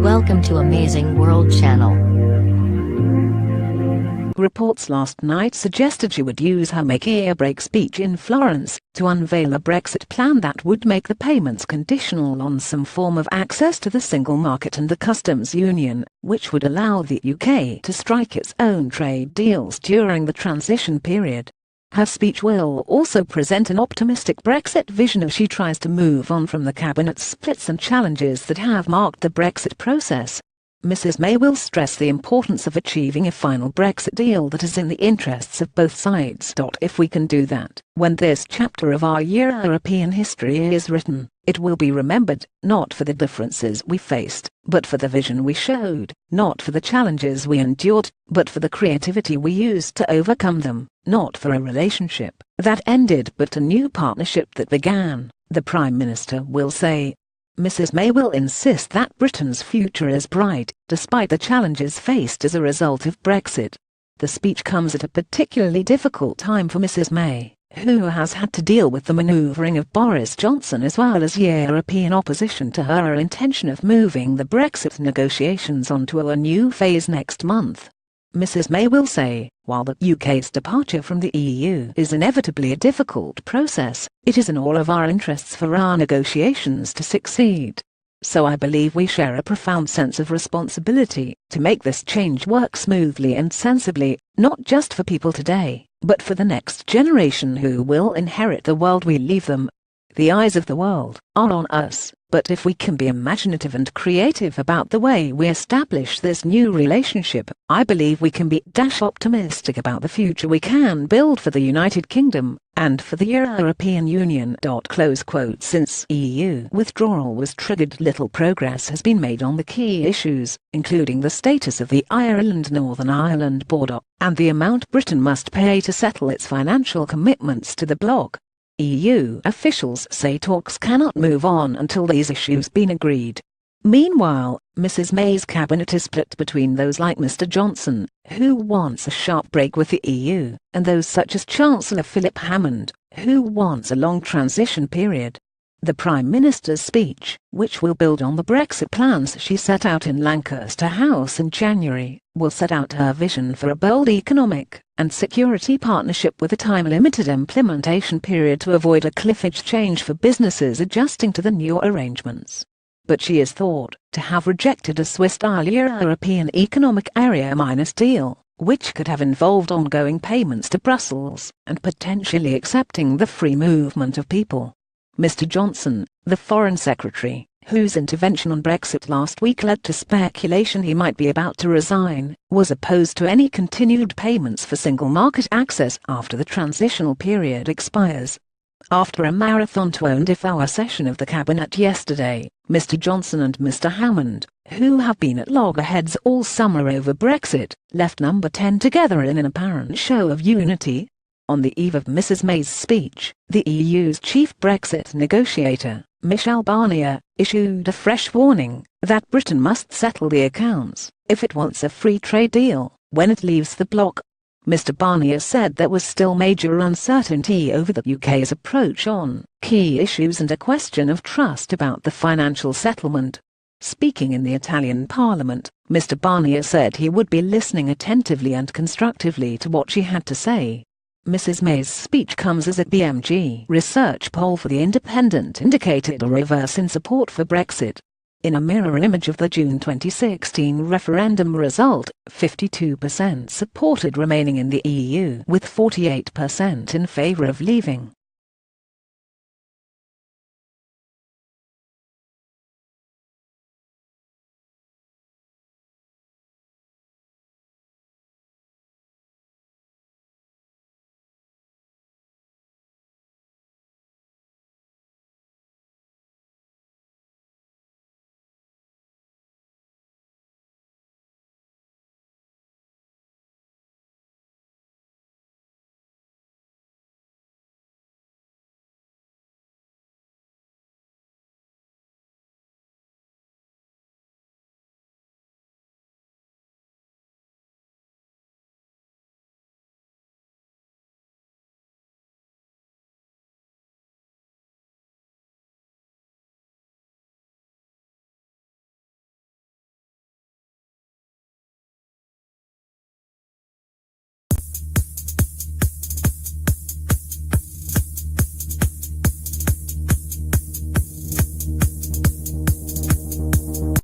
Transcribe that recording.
Welcome to Amazing World Channel. Reports last night suggested she would use her make-or-break speech in Florence to unveil a Brexit plan that would make the payments conditional on some form of access to the single market and the customs union, which would allow the UK to strike its own trade deals during the transition period. Her speech will also present an optimistic Brexit vision as she tries to move on from the cabinet splits and challenges that have marked the Brexit process. Mrs May will stress the importance of achieving a final Brexit deal that is in the interests of both sides. If we can do that, when this chapter of our European history is written, it will be remembered, not for the differences we faced, but for the vision we showed, not for the challenges we endured, but for the creativity we used to overcome them, not for a relationship that ended but a new partnership that began, the Prime Minister will say. Mrs May will insist that Britain's future is bright, despite the challenges faced as a result of Brexit. The speech comes at a particularly difficult time for Mrs May, who has had to deal with the manoeuvring of Boris Johnson as well as European opposition to her intention of moving the Brexit negotiations onto a new phase next month. Mrs May will say, while the UK's departure from the EU is inevitably a difficult process, it is in all of our interests for our negotiations to succeed. So I believe we share a profound sense of responsibility to make this change work smoothly and sensibly, not just for people today, but for the next generation who will inherit the world we leave them. The eyes of the world are on us, but if we can be imaginative and creative about the way we establish this new relationship, I believe we can be optimistic about the future we can build for the United Kingdom, and for the European Union. Since EU withdrawal was triggered, little progress has been made on the key issues, including the status of the Ireland-Northern Ireland border, and the amount Britain must pay to settle its financial commitments to the bloc. EU officials say talks cannot move on until these issues been agreed. Meanwhile, Mrs May's cabinet is split between those like Mr Johnson, who wants a sharp break with the EU, and those such as Chancellor Philip Hammond, who wants a long transition period. The Prime Minister's speech, which will build on the Brexit plans she set out in Lancaster House in January, will set out her vision for a bold economic and security partnership with a time-limited implementation period to avoid a cliff edge change for businesses adjusting to the new arrangements. But she is thought to have rejected a Swiss-style European Economic Area deal, which could have involved ongoing payments to Brussels and potentially accepting the free movement of people. Mr Johnson, the Foreign Secretary, whose intervention on Brexit last week led to speculation he might be about to resign, was opposed to any continued payments for single market access after the transitional period expires. After a marathon 24-hour session of the cabinet yesterday, Mr Johnson and Mr Hammond, who have been at loggerheads all summer over Brexit, left number 10 together in an apparent show of unity. On the eve of Mrs May's speech, the EU's chief Brexit negotiator, Michel Barnier, issued a fresh warning that Britain must settle the accounts if it wants a free trade deal when it leaves the bloc. Mr Barnier said there was still major uncertainty over the UK's approach on key issues and a question of trust about the financial settlement. Speaking in the Italian Parliament, Mr Barnier said he would be listening attentively and constructively to what she had to say. Mrs May's speech comes as a BMG research poll for The Independent indicated a reverse in support for Brexit. In a mirror image of the June 2016 referendum result, 52% supported remaining in the EU with 48% in favour of leaving.